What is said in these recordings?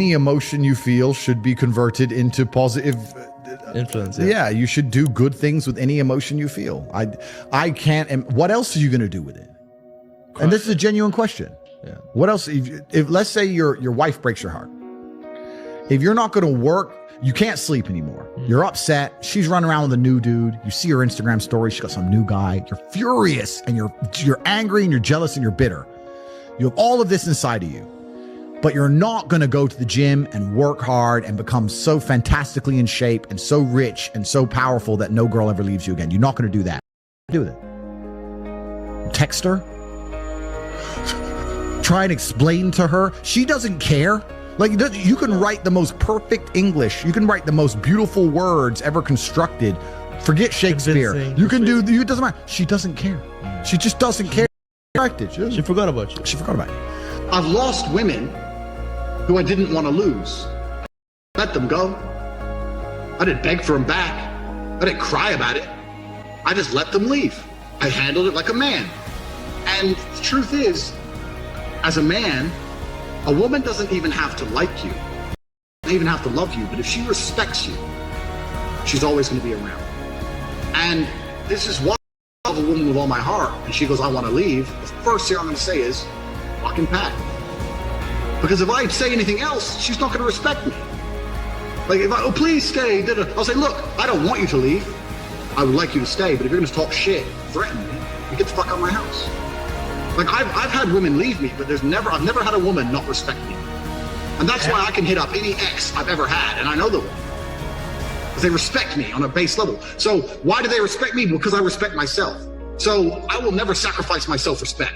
any emotion you feel should be converted into positive influence. Yeah, you should do good things with any emotion you feel. I can't. And what else are you going to do with it? And this is a genuine question. Yeah. What else? If let's say your wife breaks your heart, if you're not going to work, you can't sleep anymore. You're upset. She's running around with a new dude. You see her Instagram story. She got some new guy. You're furious and you're angry and you're jealous and you're bitter. You have all of this inside of you. But you're not going to go to the gym and work hard and become so fantastically in shape and so rich and so powerful that no girl ever leaves you again. You're not going to do that. Do it. Text her. Try and explain to her. She doesn't care. Like, you can write the most perfect English. You can write the most beautiful words ever constructed. Forget Shakespeare. You can do, it doesn't matter. She doesn't care. She just doesn't care. She forgot about you. She forgot about you. I've lost women who I didn't want to lose. Let them go. I didn't beg for them back. I didn't cry about it. I just let them leave. I handled it like a man. And the truth is, as a man, a woman doesn't even have to like you. Doesn't even have to love you, but if she respects you, she's always going to be around. And this is why I love a woman with all my heart, and she goes, I want to leave. The first thing I'm going to say is, fucking pack. Because if I say anything else, she's not going to respect me. Like, if I, oh, please stay, I'll say, look, I don't want you to leave. I would like you to stay, but if you're going to talk shit, threaten me, you get the fuck out of my house. Like, I've had women leave me, but I've never had a woman not respect me. And that's why I can hit up any ex I've ever had, and I know them. Because they respect me on a base level. So why do they respect me? Because I respect myself. So I will never sacrifice my self-respect.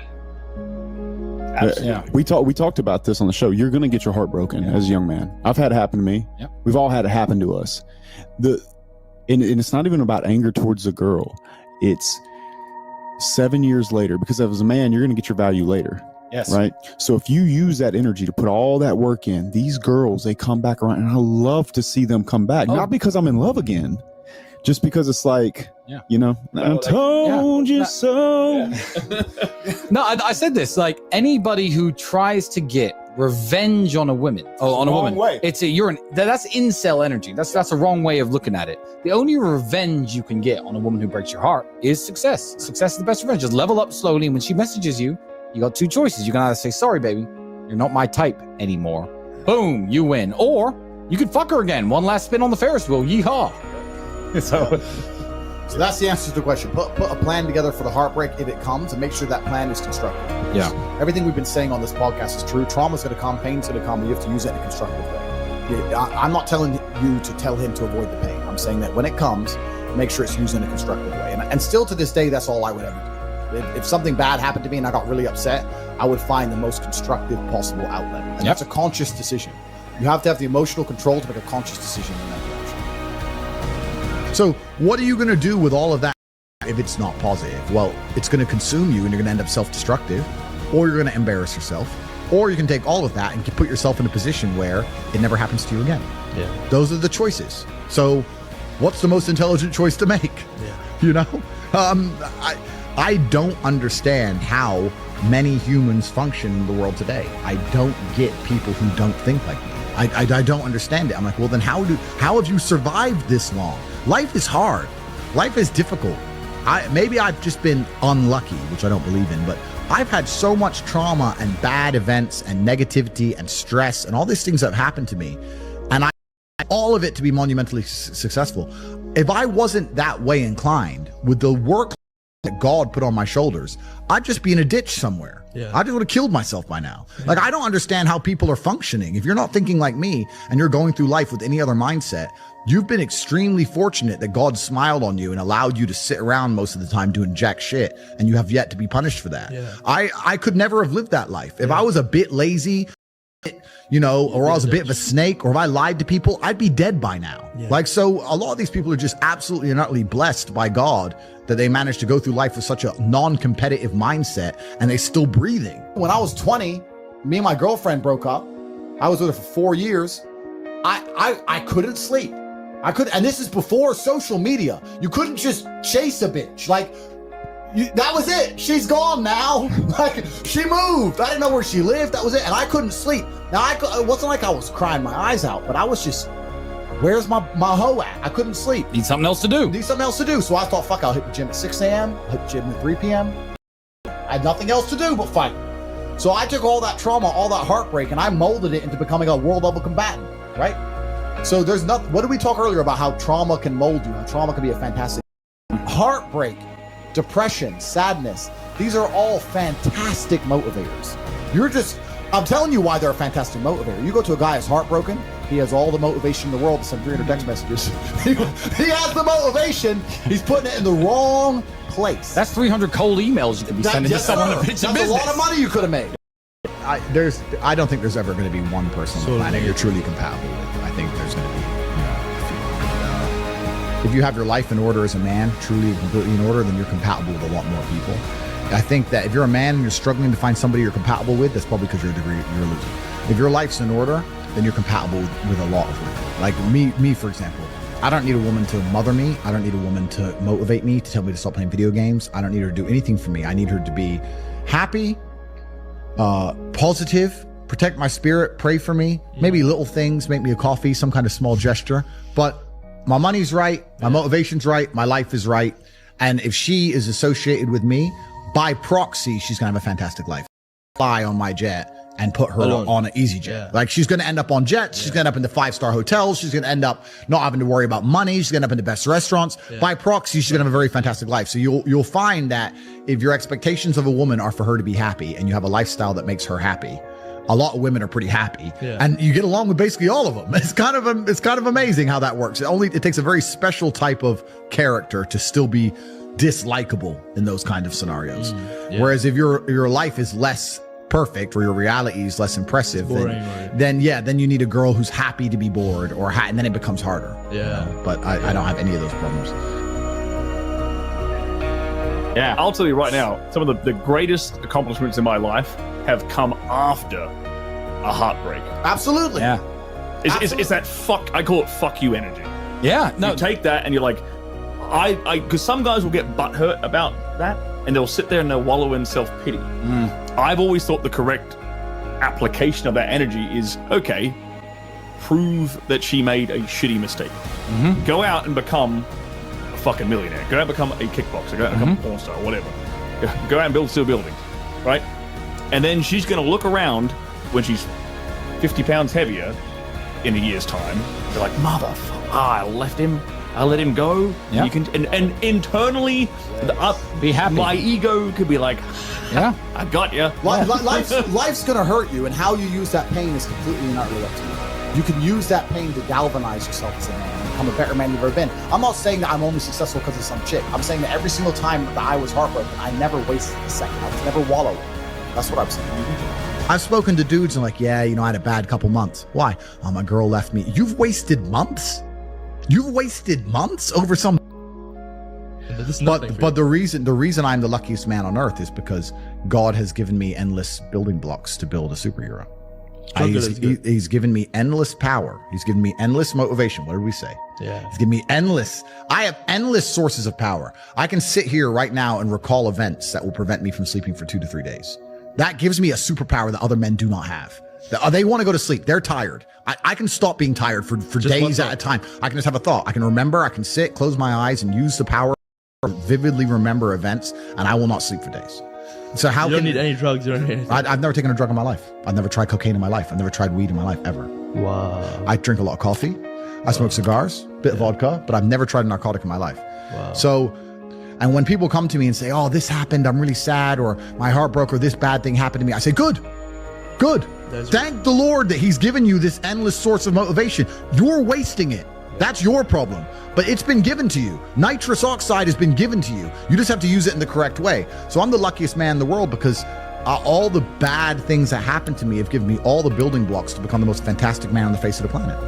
Yeah. We talked about this on the show. You're going to get your heart broken as a young man. I've had it happen to me. Yep. We've all had it happen to us. And it's not even about anger towards the girl. It's 7 years later, because as a man, you're going to get your value later. Yes. Right. So if you use that energy to put all that work in, these girls, they come back around, and I love to see them come back. Not because I'm in love again, just because it's like, you know, I told you so. No, I said this, like, anybody who tries to get revenge on a woman, way. that's incel energy. That's a wrong way of looking at it. The only revenge you can get on a woman who breaks your heart is success. Success is the best revenge. Just level up slowly, and when she messages you, you got two choices. You can either say, sorry, baby, you're not my type anymore. Boom, you win. Or you could fuck her again. One last spin on the Ferris wheel. Yeehaw. So that's the answer to the question. Put a plan together for the heartbreak if it comes, and make sure that plan is constructive. Yeah. Everything we've been saying on this podcast is true. Trauma's going to come, pain's going to come, and you have to use it in a constructive way. I'm not telling you to tell him to avoid the pain. I'm saying that when it comes, make sure it's used in a constructive way. And still to this day, that's all I would ever do. If something bad happened to me and I got really upset, I would find the most constructive possible outlet. And that's a conscious decision. You have to have the emotional control to make a conscious decision in that direction. So what are you going to do with all of that if it's not positive? Well, it's going to consume you and you're going to end up self-destructive, or you're going to embarrass yourself, or you can take all of that and put yourself in a position where it never happens to you again. Yeah. Those are the choices. So what's the most intelligent choice to make? Yeah. You know, I don't understand how many humans function in the world today. I don't get people who don't think like me. I don't understand it. I'm like, well, then how have you survived this long? Life is hard. Life is difficult. Maybe I've just been unlucky, which I don't believe in, but I've had so much trauma and bad events and negativity and stress and all these things that have happened to me, and I all of it to be monumentally successful. If I wasn't that way inclined with the work that God put on my shoulders, I'd just be in a ditch somewhere. Yeah. I just would have killed myself by now. Like, I don't understand how people are functioning. If you're not thinking like me and you're going through life with any other mindset, you've been extremely fortunate that God smiled on you and allowed you to sit around most of the time doing jack shit, and you have yet to be punished for that. Yeah. I could never have lived that life. If I was a bit lazy, you know, or I was a bit of a snake, or if I lied to people, I'd be dead by now. Yeah. Like, so a lot of these people are just absolutely and utterly blessed by God that they managed to go through life with such a non-competitive mindset, and they're still breathing. When I was 20, me and my girlfriend broke up. I was with her for 4 years. I couldn't sleep. And this is before social media. You couldn't just chase a bitch. Like, that was it. She's gone now. Like, she moved. I didn't know where she lived. That was it. And I couldn't sleep. Now, it wasn't like I was crying my eyes out, but I was just, where's my hoe at? I couldn't sleep. Need something else to do. So I thought, fuck, I'll hit the gym at 6 a.m., hit the gym at 3 p.m. I had nothing else to do but fight. So I took all that trauma, all that heartbreak, and I molded it into becoming a world level combatant, right? So there's nothing, what did we talk earlier about how trauma can mold you? How trauma can be a fantastic, heartbreak, depression, sadness. These are all fantastic motivators. I'm telling you why they're a fantastic motivator. You go to a guy who's heartbroken, he has all the motivation in the world to send 300 text messages. He has the motivation, he's putting it in the wrong place. That's 300 cold emails you could be sending to someone to pitch a business. That's a lot of money you could have made. I don't think there's ever going to be one person on the planet you're truly compatible with. I think there's going to be a few. If you have your life in order as a man, truly and completely in order, then you're compatible with a lot more people. I think that if you're a man and you're struggling to find somebody you're compatible with, that's probably because you're a loser. If your life's in order, then you're compatible with a lot of women. Like me, for example. I don't need a woman to mother me. I don't need a woman to motivate me, to tell me to stop playing video games. I don't need her to do anything for me. I need her to be happy, positive, protect my spirit, pray for me, maybe little things, make me a coffee, some kind of small gesture. But my money's right, my motivation's right, my life is right. And if she is associated with me, by proxy, she's gonna have a fantastic life. Fly on my jet and put her on an easy jet. Yeah. Like, she's gonna end up on jets, she's gonna end up in the 5-star hotels, she's gonna end up not having to worry about money, she's gonna end up in the best restaurants. By proxy, she's gonna have a very fantastic life. So you'll find that if your expectations of a woman are for her to be happy and you have a lifestyle that makes her happy, a lot of women are pretty happy, and you get along with basically all of them. It's kind of amazing how that works. It takes a very special type of character to still be dislikable in those kind of scenarios. Whereas if your life is less perfect or your reality is less impressive, boring, then you need a girl who's happy to be bored, and then it becomes harder. But I don't have any of those problems. Yeah, I'll tell you right now, some of the greatest accomplishments in my life have come after a heartbreak. Absolutely. Yeah. It's that I call it fuck you energy. Yeah. No. You take that and you're like, because some guys will get butthurt about that and they'll sit there and they'll wallow in self-pity. I've always thought the correct application of that energy is, okay, prove that she made a shitty mistake. Go out and become a fucking millionaire. Go out and become a kickboxer. Go out and become a porn star, whatever. Go out and build steel buildings, right? And then she's going to look around when she's 50 pounds heavier in a year's time. They're like, motherfucker, I let him go. You can, and internally, be happy. My ego could be like, I got you. Life's gonna hurt you, and how you use that pain is completely and utterly up to you. You can use that pain to galvanize yourself as a man and become a better man you've ever been. I'm not saying that I'm only successful because of some chick. I'm saying that every single time that I was heartbroken, I never wasted a second. I was never wallowing. That's what I'm saying. I've spoken to dudes and like, I had a bad couple months. Why? My girl left me. You've wasted months? You've wasted months over some. But the reason I'm the luckiest man on earth is because God has given me endless building blocks to build a superhero. He's given me endless power. He's given me endless motivation. What did we say? He's given me I have endless sources of power. I can sit here right now and recall events that will prevent me from sleeping for 2 to 3 days. That gives me a superpower that other men do not have. They want to go to sleep. They're tired. I can stop being tired for days at a time. I can just have a thought. I can remember. I can sit, close my eyes, and use the power to vividly remember events, and I will not sleep for days. So how you don't need any drugs or anything? I've never taken a drug in my life. I've never tried cocaine in my life. I've never tried weed in my life, ever. Wow. I drink a lot of coffee. I smoke cigars, bit of vodka, but I've never tried a narcotic in my life. Wow. So, and when people come to me and say, oh, this happened, I'm really sad, or my heart broke, or this bad thing happened to me, I say, good. Thank the Lord that he's given you this endless source of motivation. You're wasting it. That's your problem. But it's been given to you. Nitrous oxide has been given to you. You just have to use it in the correct way. So I'm the luckiest man in the world because all the bad things that happened to me have given me all the building blocks to become the most fantastic man on the face of the planet.